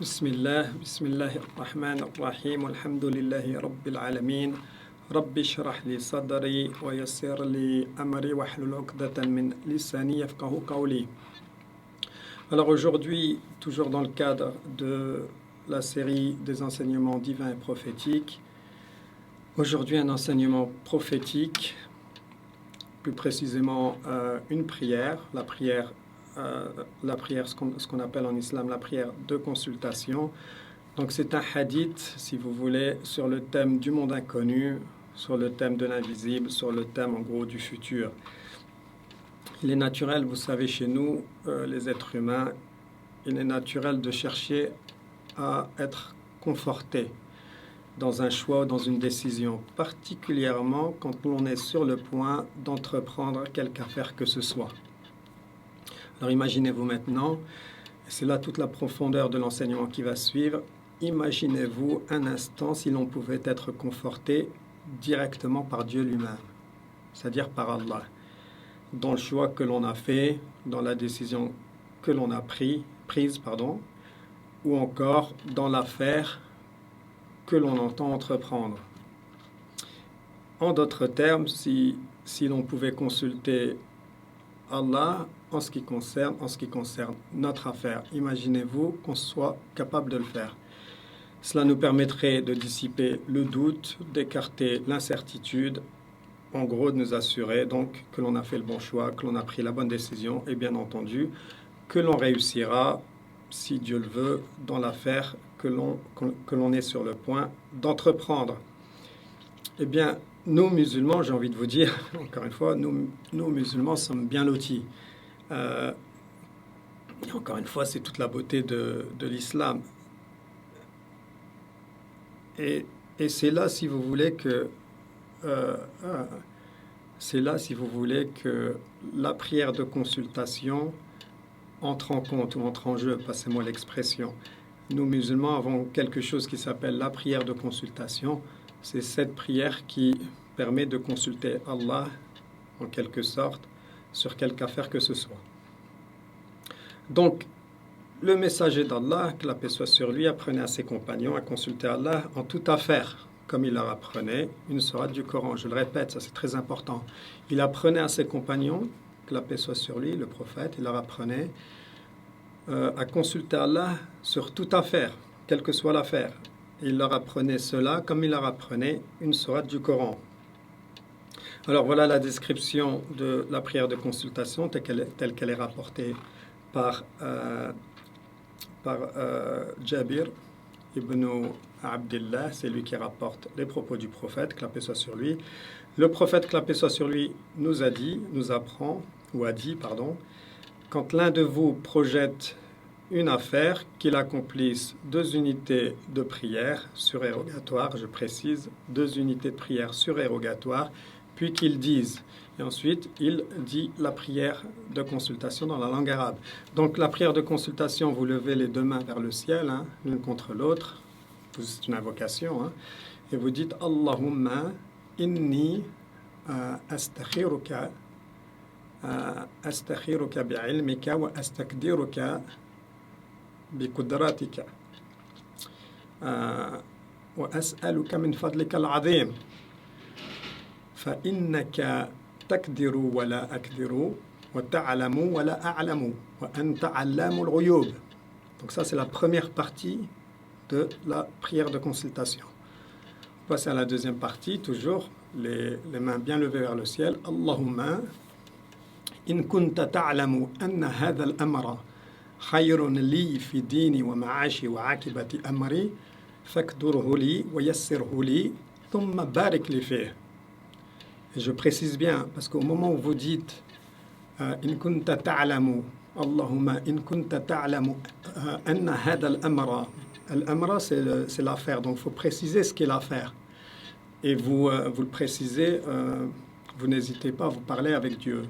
بسم الله الرحمن الرحيم والحمد لله رب العالمين رب اشرح لي صدري ويسر لي أمري واحلل عقدة من لساني يفقهوا قولي. Alors aujourd'hui, toujours dans le cadre de la série des enseignements divins et prophétiques, aujourd'hui un enseignement prophétique, plus précisément une prière, la prière, ce qu'on appelle en islam la prière de consultation. Donc c'est un hadith, si vous voulez, sur le thème du monde inconnu, sur le thème de l'invisible, sur le thème en gros du futur. Il est naturel, vous savez, chez nous, les êtres humains, il est naturel de chercher à être conforté dans un choix, dans une décision, particulièrement quand l'on est sur le point d'entreprendre quelque affaire que ce soit. Alors imaginez-vous maintenant, c'est là toute la profondeur de l'enseignement qui va suivre, imaginez-vous un instant si l'on pouvait être conforté directement par Dieu lui-même, c'est-à-dire par Allah, dans le choix que l'on a fait, dans la décision que l'on a prise, ou encore dans l'affaire que l'on entend entreprendre. En d'autres termes, si l'on pouvait consulter Allah en ce qui concerne notre affaire, imaginez-vous qu'on soit capable de le faire. Cela nous permettrait de dissiper le doute, d'écarter l'incertitude, en gros de nous assurer donc que l'on a fait le bon choix, que l'on a pris la bonne décision et bien entendu que l'on réussira, si Dieu le veut, dans l'affaire que l'on est sur le point d'entreprendre. Eh bien, nous musulmans, j'ai envie de vous dire, encore une fois, nous musulmans sommes bien lotis. Et encore une fois, c'est toute la beauté de l'islam. Et c'est là, si vous voulez, que la prière de consultation entre en compte ou entre en jeu, passez-moi l'expression. Nous musulmans avons quelque chose qui s'appelle la prière de consultation. C'est cette prière qui permet de consulter Allah, en quelque sorte, sur quelque affaire que ce soit. Donc, le messager d'Allah, que la paix soit sur lui, apprenait à ses compagnons à consulter Allah en toute affaire, comme il leur apprenait une sourate du Coran. Je le répète, ça c'est très important. Il apprenait à ses compagnons, que la paix soit sur lui, le prophète, il leur apprenait à consulter Allah sur toute affaire, quelle que soit l'affaire. Il leur apprenait cela comme il leur apprenait une sourate du Coran. Alors voilà la description de la prière de consultation telle qu'elle est rapportée par Jabir ibn Abdullah, c'est lui qui rapporte les propos du prophète, que la paix soit sur lui. Le prophète, que la paix soit sur lui, a dit, quand l'un de vous projette une affaire, qu'il accomplisse 2 unités de prière surérogatoires, je précise, 2 unités de prière surérogatoires, puis qu'il dise. Et ensuite, il dit la prière de consultation dans la langue arabe. Donc la prière de consultation, vous levez les 2 mains vers le ciel, l'une contre l'autre, c'est une invocation, et vous dites Allahumma inni astakhiruka bi'ilmika wa astakdiruka biqudratika wa as'aluka min fadlika al-'azim fa innaka takdiru wa la akdiru wa ta'lamu wa la a'lamu wa anta 'allamul ghuyub. Donc ça c'est la première partie de la prière de consultation. On passe à la deuxième partie, toujours les mains bien levées vers le ciel. Allahumma in kunta ta'lamu anna hadha al-amra khayrun li fi dini wa ma'ashi wa 'akibati amri fakdurhu li wa yassirhu li thumma barik li fihi. Et je précise bien, parce qu'au moment où vous dites in kunta ta'lamu, Allahumma in kunta ta'lamu anna hadha al-amra, al-amra c'est l'affaire, donc il faut préciser ce qu'est l'affaire. Et vous le précisez, vous n'hésitez pas à vous parler avec Dieu.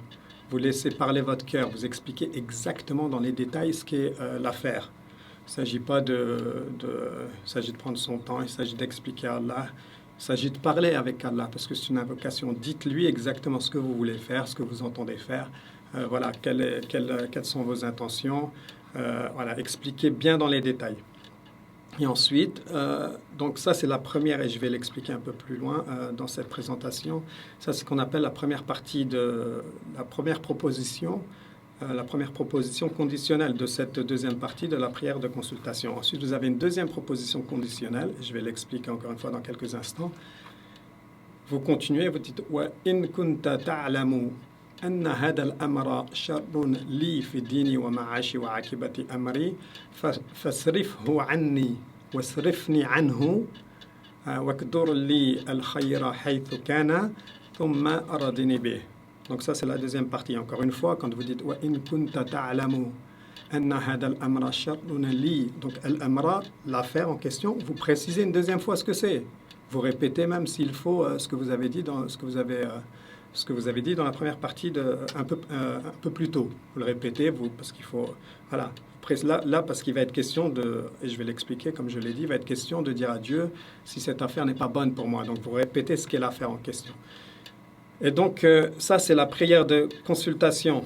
Vous laissez parler votre cœur, vous expliquez exactement dans les détails ce qu'est l'affaire. Il ne s'agit pas il s'agit de prendre son temps, il s'agit d'expliquer à Allah, il s'agit de parler avec Allah, parce que c'est une invocation. Dites-lui exactement ce que vous voulez faire, ce que vous entendez faire. Voilà, quelles sont vos intentions. Voilà, expliquez bien dans les détails. Et ensuite, donc ça c'est la première, et je vais l'expliquer un peu plus loin dans cette présentation. Ça c'est ce qu'on appelle la première partie de la première proposition conditionnelle de cette deuxième partie de la prière de consultation. Ensuite, vous avez une deuxième proposition conditionnelle, je vais l'expliquer encore une fois dans quelques instants. Vous continuez, vous dites wa in kunta ta'lamu أن هذا الأمر شر لي في ديني ومعاشي وعاقبة أمري فاصرفه عني واصرفني عنه واقدر لي الخير حيث كان ثم أرضني به. Donc ça c'est la deuxième partie. Encore une fois, quand vous dites وإن كنت تعلم أن هذا الأمر شر لي, donc الأمر, l'affaire en question, vous précisez une deuxième fois ce que c'est. Vous répétez même s'il faut ce que vous avez dit dans ce que vous avez dit dans la première partie un peu plus tôt. Vous le répétez, parce qu'il faut... Voilà. Là, parce qu'il va être question de... Et je vais l'expliquer, comme je l'ai dit, il va être question de dire à Dieu si cette affaire n'est pas bonne pour moi. Donc, vous répétez ce qu'est l'affaire en question. Et donc, ça, c'est la prière de consultation.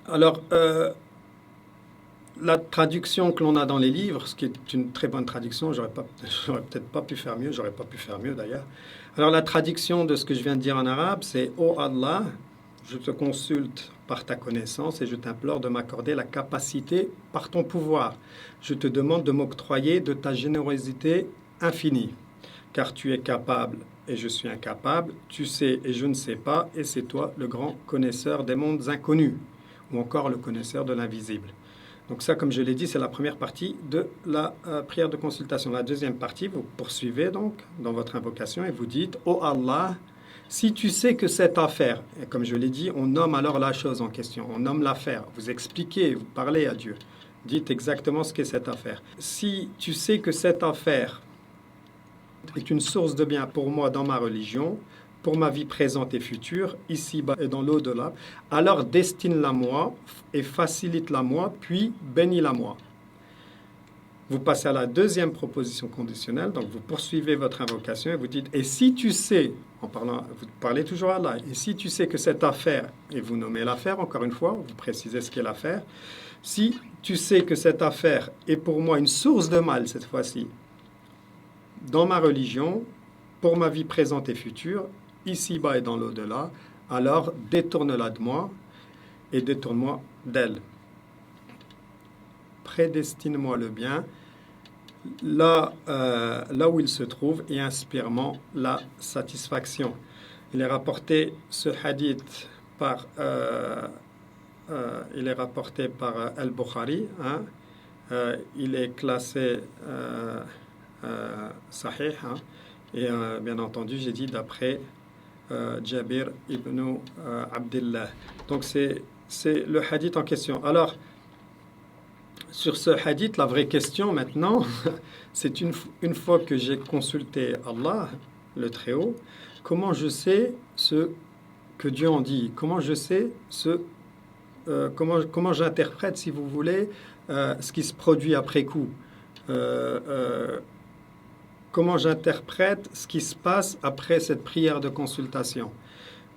Alors, la traduction que l'on a dans les livres, ce qui est une très bonne traduction, j'aurais peut-être pas pu faire mieux, j'aurais pas pu faire mieux d'ailleurs. Alors la traduction de ce que je viens de dire en arabe, c'est « Oh Allah, je te consulte par ta connaissance et je t'implore de m'accorder la capacité par ton pouvoir. Je te demande de m'octroyer de ta générosité infinie, car tu es capable et je suis incapable, tu sais et je ne sais pas, et c'est toi le grand connaisseur des mondes inconnus, ou encore le connaisseur de l'invisible. » Donc ça, comme je l'ai dit, c'est la première partie de la prière de consultation. La deuxième partie, vous poursuivez donc dans votre invocation et vous dites « Oh Allah, si tu sais que cette affaire... » Et comme je l'ai dit, on nomme alors la chose en question, on nomme l'affaire. Vous expliquez, vous parlez à Dieu. Dites exactement ce qu'est cette affaire. Si tu sais que cette affaire est une source de bien pour moi dans ma religion, pour ma vie présente et future, ici-bas et dans l'au-delà, alors destine-la moi et facilite-la moi, puis bénis-la moi. Vous passez à la deuxième proposition conditionnelle, donc vous poursuivez votre invocation et vous dites, et si tu sais, vous parlez toujours à Allah, et si tu sais que cette affaire, et vous nommez l'affaire encore une fois, vous précisez ce qu'est l'affaire, si tu sais que cette affaire est pour moi une source de mal cette fois-ci, dans ma religion, pour ma vie présente et future, ici-bas et dans l'au-delà, alors détourne-la de moi et détourne-moi d'elle. Prédestine-moi le bien là où il se trouve et inspire-moi la satisfaction. Il est rapporté, ce hadith, par Al-Bukhari. Il est classé sahih. Et bien entendu, j'ai dit d'après Jabir ibn Abdullah. Donc c'est le hadith en question. Alors, sur ce hadith, la vraie question maintenant, c'est une fois que j'ai consulté Allah, le Très-Haut, comment je sais ce que Dieu en dit? Comment je sais comment j'interprète, si vous voulez, ce qui se produit après coup? Comment j'interprète ce qui se passe après cette prière de consultation?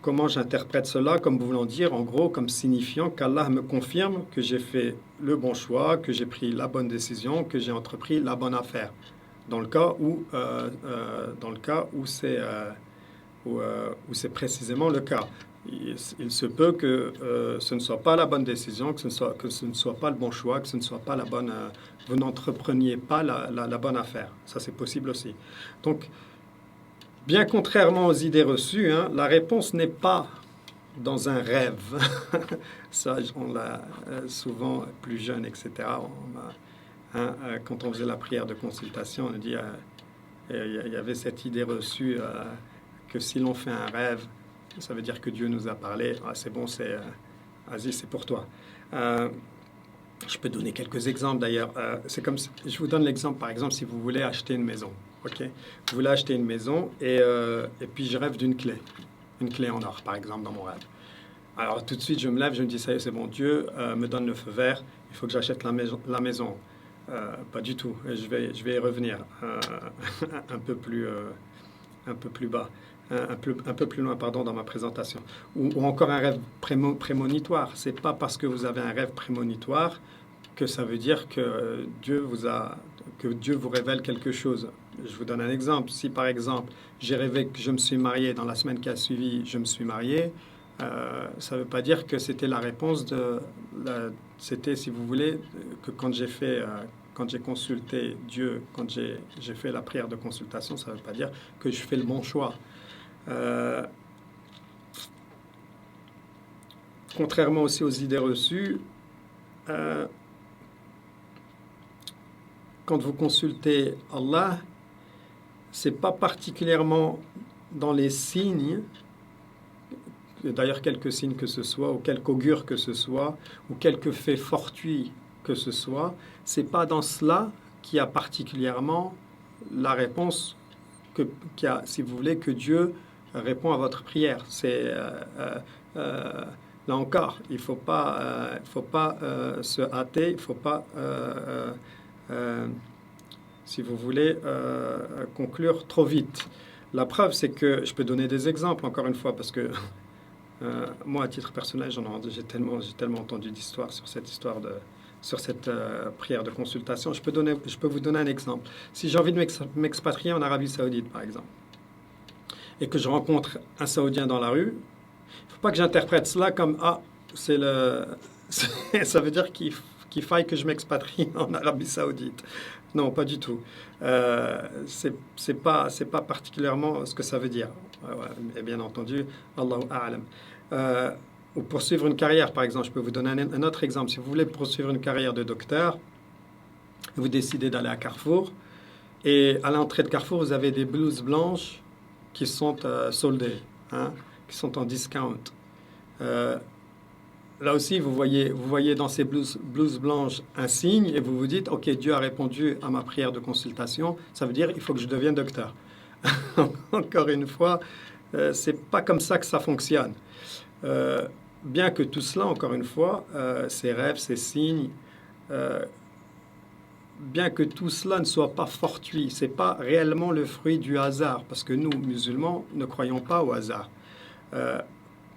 Comment j'interprète cela comme voulant dire, en gros, comme signifiant qu'Allah me confirme que j'ai fait le bon choix, que j'ai pris la bonne décision, que j'ai entrepris la bonne affaire. Dans le cas où c'est précisément le cas. Il se peut que ce ne soit pas la bonne décision, que ce ne soit pas le bon choix, que ce ne soit pas la bonne... vous n'entrepreniez pas la bonne affaire. Ça, c'est possible aussi. Donc, bien contrairement aux idées reçues, la réponse n'est pas dans un rêve. Ça, on l'a souvent, plus jeune, etc. Quand on faisait la prière de consultation, on dit il y avait cette idée reçue que si l'on fait un rêve, ça veut dire que Dieu nous a parlé. Ah, c'est bon, vas-y, c'est pour toi. Je peux donner quelques exemples d'ailleurs. C'est comme je vous donne l'exemple, par exemple, si vous voulez acheter une maison. Ok, vous voulez acheter une maison et puis je rêve d'une clé, une clé en or, par exemple, dans mon rêve. Alors tout de suite, je me lève, je me dis ça y est, c'est bon, Dieu me donne le feu vert, il faut que j'achète la maison. Pas du tout. Je vais y revenir un peu plus bas. Un peu plus loin, pardon, dans ma présentation. Ou encore un rêve prémonitoire. C'est pas parce que vous avez un rêve prémonitoire que ça veut dire que Dieu vous révèle quelque chose. Je vous donne un exemple. Si par exemple, j'ai rêvé que je me suis marié, dans la semaine qui a suivi, je me suis marié, ça ne veut pas dire que c'était la réponse c'était, si vous voulez, que quand j'ai consulté Dieu, quand j'ai fait la prière de consultation, ça ne veut pas dire que je fais le bon choix. Contrairement aussi aux idées reçues, quand vous consultez Allah, c'est pas particulièrement dans les signes, d'ailleurs quelques signes que ce soit, ou quelques augures que ce soit, ou quelques faits fortuits que ce soit, c'est pas dans cela qu'il y a particulièrement la réponse si vous voulez, que Dieu répond à votre prière. Là encore, il ne faut pas se hâter, il ne faut pas, si vous voulez, conclure trop vite. La preuve, c'est que je peux donner des exemples, encore une fois, parce que moi, à titre personnel, j'ai tellement entendu d'histoires sur cette prière de consultation. Je peux vous donner un exemple. Si j'ai envie de m'expatrier en Arabie Saoudite, par exemple, et que je rencontre un Saoudien dans la rue, il ne faut pas que j'interprète cela comme ça veut dire qu'il faille que je m'expatrie en Arabie Saoudite. Non, pas du tout. C'est pas particulièrement ce que ça veut dire. Et bien entendu, Allahu A'lam. Ou poursuivre une carrière, par exemple. Je peux vous donner un autre exemple. Si vous voulez poursuivre une carrière de docteur, vous décidez d'aller à Carrefour, et à l'entrée de Carrefour, vous avez des blouses blanches qui sont soldées, qui sont en discount. Là aussi, vous voyez dans ces blouses blanches un signe et vous vous dites, OK, Dieu a répondu à ma prière de consultation, ça veut dire il faut que je devienne docteur. Encore une fois, c'est pas comme ça que ça fonctionne. Bien que tout cela, encore une fois, ces rêves, ces signes, bien que tout cela ne soit pas fortuit, c'est pas réellement le fruit du hasard, parce que nous, musulmans, ne croyons pas au hasard.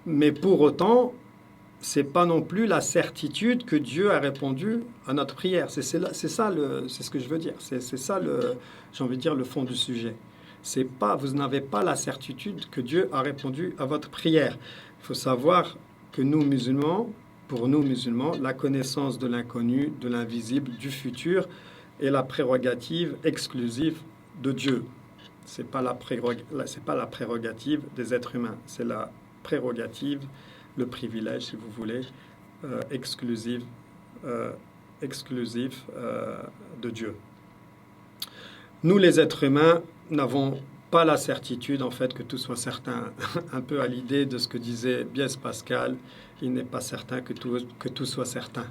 Mais pour autant, c'est pas non plus la certitude que Dieu a répondu à notre prière. C'est ce que je veux dire. C'est ça j'ai envie de dire, le fond du sujet. Vous n'avez pas la certitude que Dieu a répondu à votre prière. Il faut savoir que pour nous musulmans, la connaissance de l'inconnu, de l'invisible, du futur est la prérogative exclusive de Dieu. C'est pas la prérogative des êtres humains. C'est la prérogative, le privilège, si vous voulez, exclusif de Dieu. Nous, les êtres humains, n'avons pas la certitude, en fait, que tout soit certain. Un peu à l'idée de ce que disait Blaise Pascal, il n'est pas certain que tout soit certain.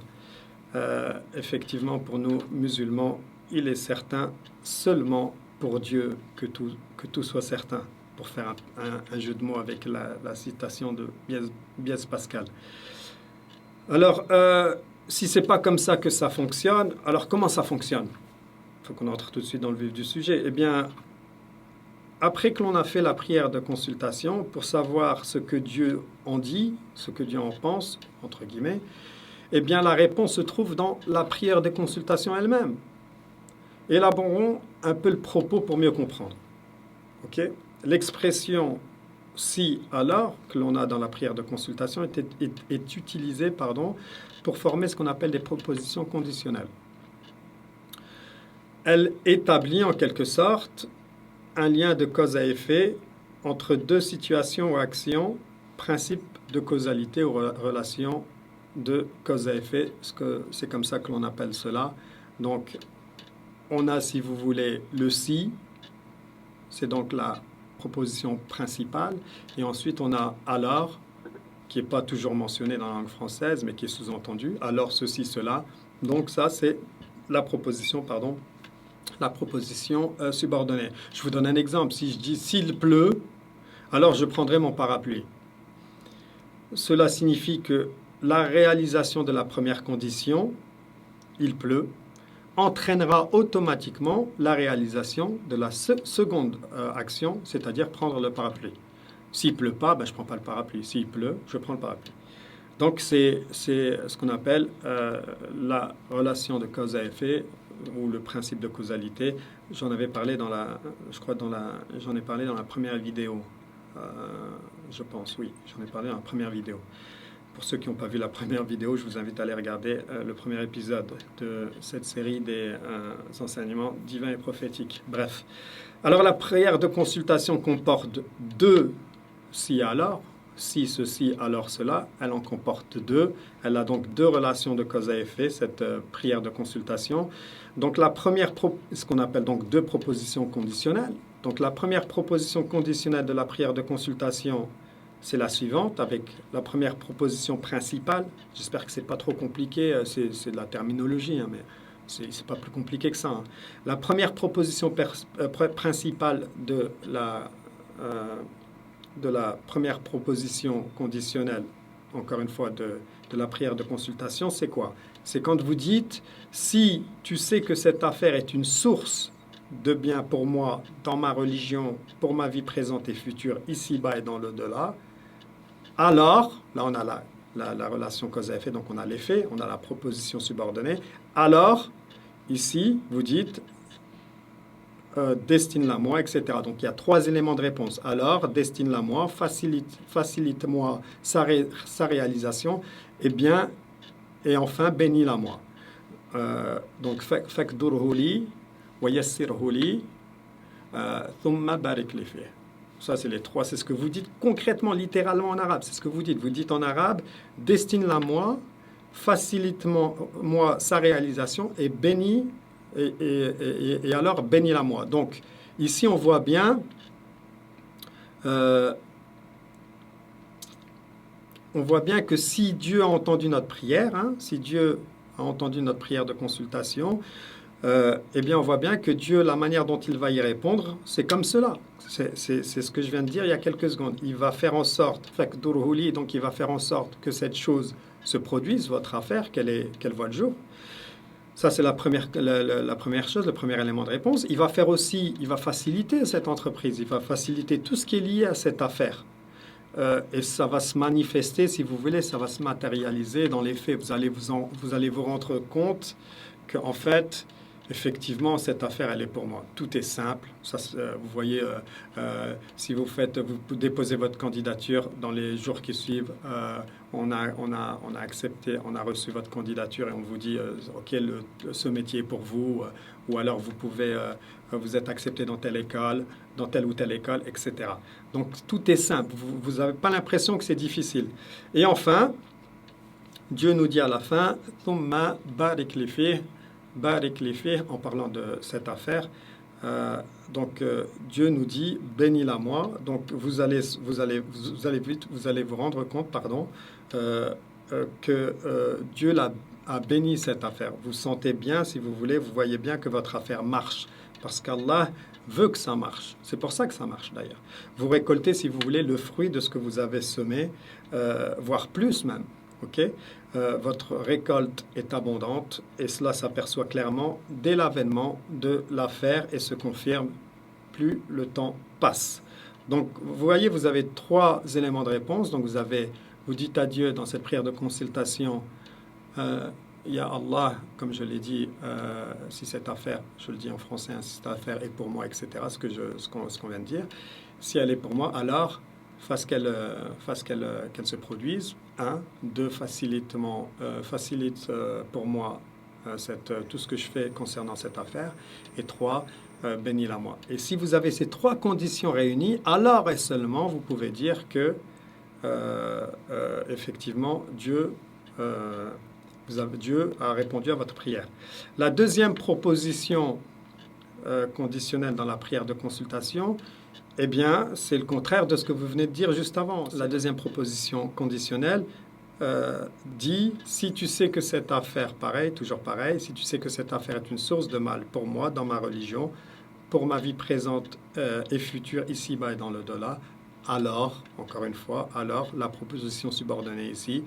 Effectivement, pour nous, musulmans, il est certain seulement pour Dieu que tout soit certain, pour faire un jeu de mots avec la citation de Blaise Pascal. Alors, si c'est pas comme ça que ça fonctionne, alors comment ça fonctionne? Il faut qu'on entre tout de suite dans le vif du sujet. Eh bien, après que l'on a fait la prière de consultation, pour savoir ce que Dieu en dit, ce que Dieu en pense, entre guillemets, eh bien, la réponse se trouve dans la prière de consultation elle-même. Élaborons un peu le propos pour mieux comprendre. Ok? L'expression « si, alors » que l'on a dans la prière de consultation est utilisée pour former ce qu'on appelle des propositions conditionnelles. Elle établit en quelque sorte un lien de cause à effet entre deux situations ou actions, principe de causalité ou relation de cause à effet. C'est comme ça que l'on appelle cela. Donc, on a, si vous voulez, le « si », c'est donc la proposition principale, et ensuite on a « alors », qui n'est pas toujours mentionné dans la langue française, mais qui est sous-entendu, « alors ceci, cela ». Donc ça, c'est la proposition subordonnée. Je vous donne un exemple. Si je dis « s'il pleut », alors je prendrai mon parapluie. Cela signifie que la réalisation de la première condition, « il pleut », entraînera automatiquement la réalisation de la seconde action, c'est-à-dire prendre le parapluie. S'il ne pleut pas, je ne prends pas le parapluie. S'il pleut, je prends le parapluie. Donc, c'est ce qu'on appelle la relation de cause à effet ou le principe de causalité. J'en avais parlé je crois j'en ai parlé dans la première vidéo. Euh, je pense, oui, j'en ai parlé dans la première vidéo. Pour ceux qui n'ont pas vu la première vidéo, je vous invite à aller regarder le premier épisode de cette série des enseignements divins et prophétiques. Bref. Alors, la prière de consultation comporte deux si alors. Si ceci, alors cela, elle en comporte deux. Elle a donc deux relations de cause à effet, cette prière de consultation. Donc la première, ce qu'on appelle donc deux propositions conditionnelles. Donc la première proposition conditionnelle de la prière de consultation, c'est la suivante, avec la première proposition principale. J'espère que ce n'est pas trop compliqué, c'est de la terminologie, hein, mais c'est pas plus compliqué que ça. Hein. La première proposition principale de la première proposition conditionnelle, encore une fois, de la prière de consultation, c'est quoi? C'est quand vous dites, si tu sais que cette affaire est une source de bien pour moi, dans ma religion, pour ma vie présente et future, ici-bas et dans l'au-delà, alors, là on a la relation cause à effet, donc on a l'effet, on a la proposition subordonnée, alors, ici, vous dites, destine-la moi, etc. Donc il y a trois éléments de réponse. Alors, destine-la moi, facilite-moi sa réalisation, et enfin, bénis-la moi. Donc, fakdurhu li, wa yassirhu li, thumma barik li fih. Ça, c'est les trois. C'est ce que vous dites concrètement, littéralement en arabe. C'est ce que vous dites. Vous dites en arabe, destine-la moi, facilite-moi sa réalisation et bénis. Et alors, bénis-la moi. Donc, ici, on voit bien, que si Dieu a entendu notre prière, hein, si Dieu a entendu notre prière de consultation, eh bien, on voit bien que Dieu, la manière dont il va y répondre, c'est comme cela. C'est ce que je viens de dire il y a quelques secondes. Il va faire en sorte, donc il va faire en sorte que cette chose se produise, votre affaire, qu'elle voit le jour. Ça, c'est la première chose, le premier élément de réponse. Il va faciliter cette entreprise, il va faciliter tout ce qui est lié à cette affaire. Et ça va se manifester, si vous voulez, ça va se matérialiser dans les faits. Vous allez vous rendre compte qu'en fait, effectivement, cette affaire, elle est pour moi. Tout est simple. Ça, vous voyez, si vous déposez votre candidature dans les jours qui suivent, on a accepté, on a reçu votre candidature et on vous dit, OK, ce métier est pour vous, ou alors vous êtes accepté dans telle école, dans telle ou telle école, etc. Donc, tout est simple. Vous n'avez pas l'impression que c'est difficile. Et enfin, Dieu nous dit à la fin, « Thumma barik li fih » Barik li fih, en parlant de cette affaire. Dieu nous dit, bénis-la moi. Donc, vous allez vous rendre compte, que Dieu a béni cette affaire. Vous sentez bien, si vous voulez, vous voyez bien que votre affaire marche. Parce qu'Allah veut que ça marche. C'est pour ça que ça marche d'ailleurs. Vous récoltez, si vous voulez, le fruit de ce que vous avez semé, voire plus même. Okay? Votre récolte est abondante et cela s'aperçoit clairement dès l'avènement de l'affaire et se confirme plus le temps passe. Donc, vous voyez, vous avez trois éléments de réponse. Donc, vous dites à Dieu dans cette prière de consultation, Ya Allah, comme je l'ai dit, si cette affaire, je le dis en français, hein, si cette affaire est pour moi, etc., ce qu'on vient de dire, si elle est pour moi, alors fasse qu'elle se produise. 1. 2. Facilite pour moi tout ce que je fais concernant cette affaire. Et 3. Bénis-la moi. Et si vous avez ces trois conditions réunies, alors et seulement vous pouvez dire que effectivement Dieu a répondu à votre prière. La deuxième proposition conditionnelle dans la prière de consultation, eh bien, c'est le contraire de ce que vous venez de dire juste avant. La deuxième proposition conditionnelle dit, si tu sais que cette affaire, toujours pareil, si tu sais que cette affaire est une source de mal pour moi, dans ma religion, pour ma vie présente et future, ici-bas et dans l'au-delà, alors, encore une fois, alors, la proposition subordonnée ici,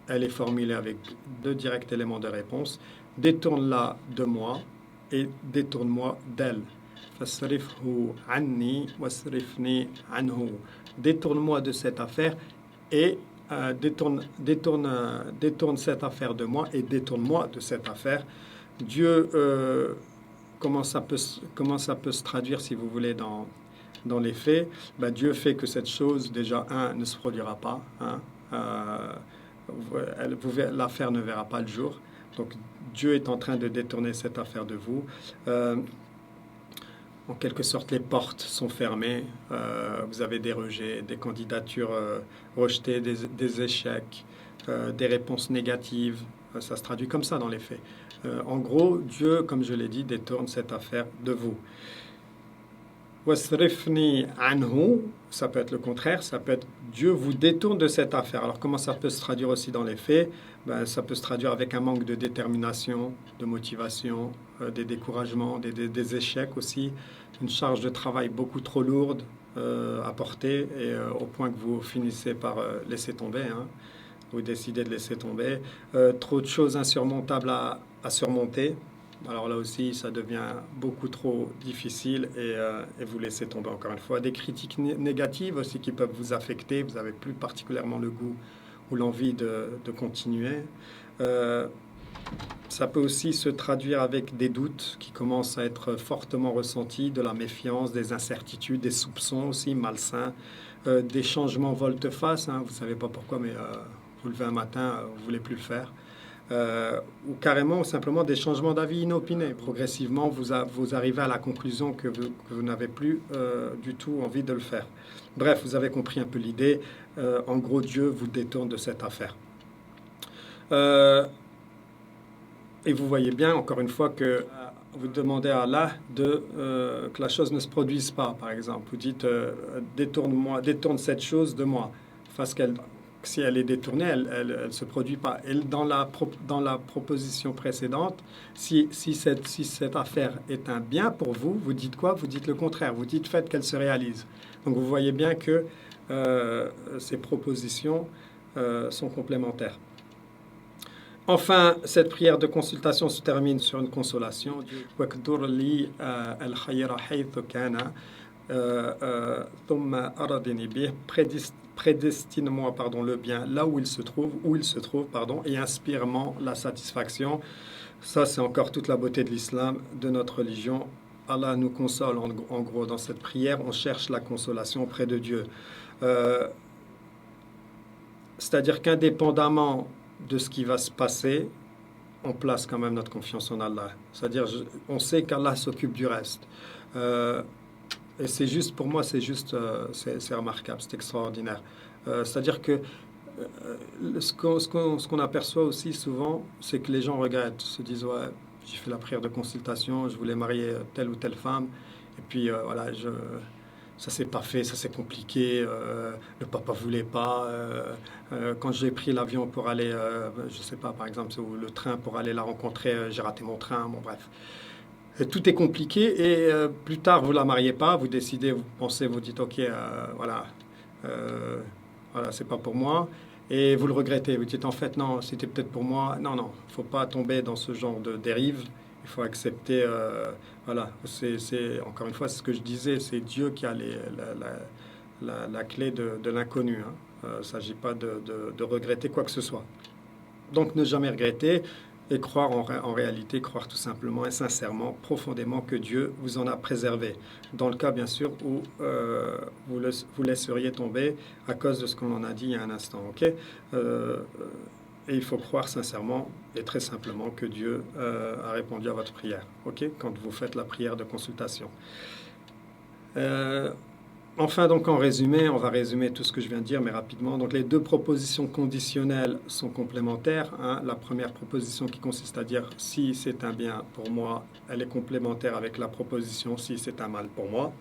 elle est formulée avec deux directs éléments de réponse. Détourne-la de moi et détourne-moi d'elle. Fasrifhu anni wasrifni anhu. Détourne-moi de cette affaire et détourne cette affaire de moi et détourne-moi de cette affaire. Dieu, comment ça peut se traduire, si vous voulez, dans les faits? Ben, Dieu fait que cette chose, déjà, ne se produira pas. Hein, l'affaire ne verra pas le jour. Donc, Dieu est en train de détourner cette affaire de vous. En quelque sorte, les portes sont fermées. Vous avez des rejets, des candidatures rejetées, des échecs, des réponses négatives. Ça se traduit comme ça dans les faits. En gros, Dieu, comme je l'ai dit, détourne cette affaire de vous. Wasrifni anhu, ça peut être le contraire, ça peut être Dieu vous détourne de cette affaire. Alors comment ça peut se traduire aussi dans les faits? Ben, ça peut se traduire avec un manque de détermination, de motivation, des découragements, des échecs aussi, une charge de travail beaucoup trop lourde à porter et au point que vous finissez par laisser tomber. Hein. Vous décidez de laisser tomber. Trop de choses insurmontables à surmonter. Alors là aussi, ça devient beaucoup trop difficile et vous laissez tomber encore une fois. Des critiques négatives aussi qui peuvent vous affecter. Vous n'avez plus particulièrement le goût ou l'envie de continuer. Ça peut aussi se traduire avec des doutes qui commencent à être fortement ressentis, de la méfiance, des incertitudes, des soupçons aussi malsains, des changements volte-face. Hein, vous ne savez pas pourquoi, mais vous levez un matin, vous ne voulez plus le faire. Ou carrément simplement des changements d'avis inopinés. Progressivement, vous arrivez à la conclusion que vous n'avez plus du tout envie de le faire. Bref, vous avez compris un peu l'idée. En gros, Dieu vous détourne de cette affaire. Et vous voyez bien, encore une fois, que vous demandez à Allah que la chose ne se produise pas, par exemple. Vous dites, détourne cette chose de moi. Fasse qu'elle... Si elle est détournée, elle ne se produit pas. Et dans la proposition précédente, si cette affaire est un bien pour vous, vous dites quoi? Vous dites le contraire. Vous dites faites qu'elle se réalise. Donc vous voyez bien que ces propositions sont complémentaires. Enfin, cette prière de consultation se termine sur une consolation. Prédestine-moi le bien là où il se trouve, et inspire-moi la satisfaction. Ça, c'est encore toute la beauté de l'islam, de notre religion. Allah nous console, en gros, dans cette prière, on cherche la consolation auprès de Dieu. C'est-à-dire qu'indépendamment de ce qui va se passer, on place quand même notre confiance en Allah. C'est-à-dire, on sait qu'Allah s'occupe du reste. Et c'est juste, pour moi, c'est remarquable, c'est extraordinaire. C'est-à-dire que ce qu'on aperçoit aussi souvent, c'est que les gens regrettent, se disent, ouais, j'ai fait la prière de consultation, je voulais marier telle ou telle femme, et puis voilà, ça s'est pas fait, ça s'est compliqué, le papa voulait pas. Quand j'ai pris l'avion pour aller, je sais pas, par exemple, ou le train pour aller la rencontrer, j'ai raté mon train, bon bref. Tout est compliqué et plus tard, vous ne la mariez pas, vous décidez, vous pensez, vous dites, ok, voilà, c'est pas pour moi. Et vous le regrettez, vous dites, en fait, non, c'était peut-être pour moi. Non, il ne faut pas tomber dans ce genre de dérive. Il faut accepter, voilà, encore une fois, c'est ce que je disais, c'est Dieu qui a la clé de l'inconnu. Hein. Il ne s'agit pas de regretter quoi que ce soit. Donc, ne jamais regretter. Et croire en réalité, croire tout simplement et sincèrement, profondément que Dieu vous en a préservé. Dans le cas, bien sûr, où vous laisseriez tomber à cause de ce qu'on en a dit il y a un instant. Okay, et il faut croire sincèrement et très simplement que Dieu a répondu à votre prière. Okay, quand vous faites la prière de consultation. Enfin, donc en résumé, on va résumer tout ce que je viens de dire, mais rapidement. Donc les deux propositions conditionnelles sont complémentaires. Hein. La première proposition qui consiste à dire si c'est un bien pour moi, elle est complémentaire avec la proposition si c'est un mal pour moi.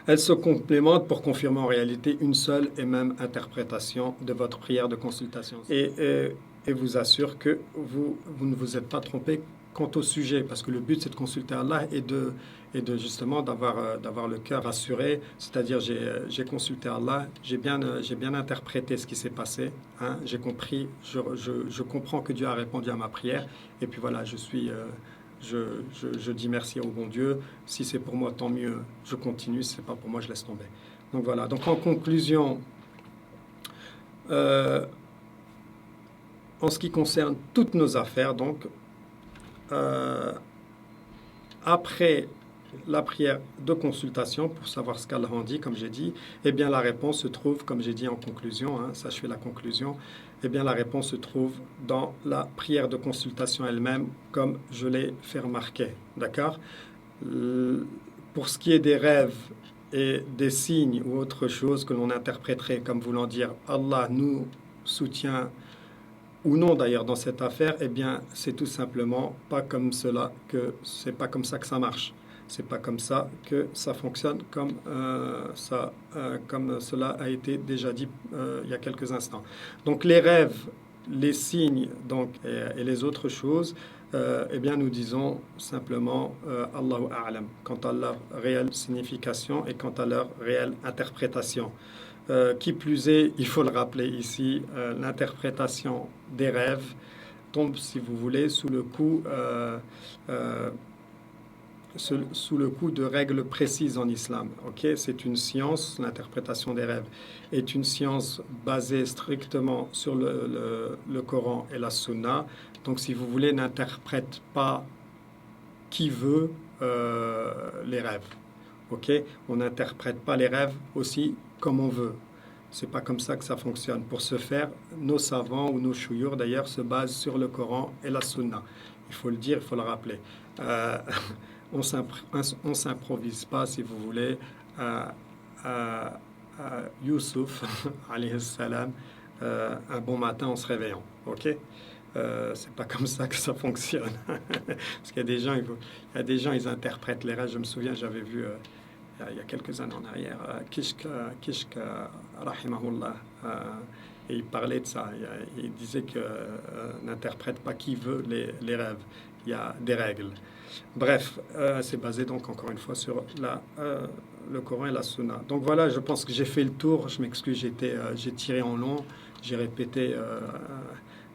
Elles se complémentent pour confirmer en réalité une seule et même interprétation de votre prière de consultation. Et vous assure que vous ne vous êtes pas trompé quant au sujet, parce que le but c'est de consulter Allah et de justement d'avoir le cœur assuré, c'est-à-dire j'ai consulté Allah, j'ai bien interprété ce qui s'est passé, hein, j'ai compris, je comprends que Dieu a répondu à ma prière, et puis voilà, je dis merci au bon Dieu, si c'est pour moi tant mieux, je continue, si c'est pas pour moi je laisse tomber. Donc voilà, donc en conclusion, Euh, en ce qui concerne toutes nos affaires, donc, euh, après la prière de consultation pour savoir ce qu'Allah en dit, comme j'ai dit, eh bien la réponse se trouve, comme j'ai dit en conclusion, hein, ça je fais la conclusion, eh bien la réponse se trouve dans la prière de consultation elle-même, comme je l'ai fait remarquer. D'accord? Pour ce qui est des rêves et des signes ou autre chose que l'on interpréterait comme voulant dire Allah nous soutient ou non d'ailleurs dans cette affaire, eh bien c'est tout simplement pas comme cela que c'est pas comme ça que ça marche. C'est pas comme ça que ça fonctionne comme cela a été déjà dit il y a quelques instants. Donc les rêves, les signes donc, et les autres choses, eh bien nous disons simplement Allahu A'lam quant à leur réelle signification et quant à leur réelle interprétation. Qui plus est, il faut le rappeler ici, l'interprétation des rêves tombe, si vous voulez, euh, sous le coup de règles précises en islam. Okay, c'est une science, l'interprétation des rêves est une science basée strictement sur le Coran et la Sunna. Donc, si vous voulez, n'interprète pas qui veut les rêves. Okay, on n'interprète pas les rêves aussi comme on veut. C'est pas comme ça que ça fonctionne. Pour ce faire, nos savants ou nos chouyours d'ailleurs se basent sur le Coran et la Sunna. Il faut le dire, il faut le rappeler. Euh, on s'improvise pas, si vous voulez, à Youssouf, alayhi salam, un bon matin en se réveillant. Ok? C'est pas comme ça que ça fonctionne. Parce qu'il y a des gens, ils interprètent les rêves. Je me souviens, j'avais vu il y a quelques années en arrière, Kishk rahimahullah, et il parlait de ça. Il disait que n'interprète pas qui veut les rêves. Il y a des règles. Bref, c'est basé donc encore une fois sur le Coran et la Sunna. Donc voilà, je pense que j'ai fait le tour. Je m'excuse, j'ai tiré en long, j'ai répété.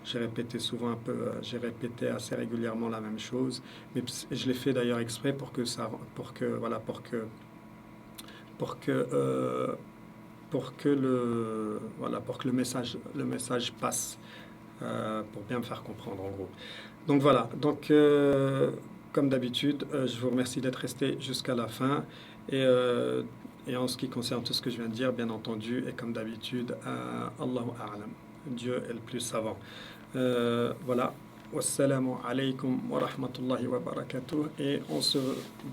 J'ai répété souvent un peu, j'ai répété assez régulièrement la même chose, mais je l'ai fait d'ailleurs exprès pour que le message passe, pour bien me faire comprendre en gros. Donc voilà, donc comme d'habitude, je vous remercie d'être resté jusqu'à la fin et en ce qui concerne tout ce que je viens de dire, bien entendu, et comme d'habitude, Allahu A'lam, Dieu est le plus savant. Voilà. Wassalamu alaikum wa rahmatullahi wa barakatuh. Et on se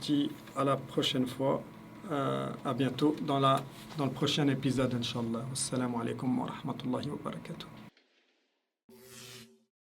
dit à la prochaine fois. À bientôt dans le prochain épisode, Inch'Allah. Wassalamu alaikum wa rahmatullahi wa barakatuh.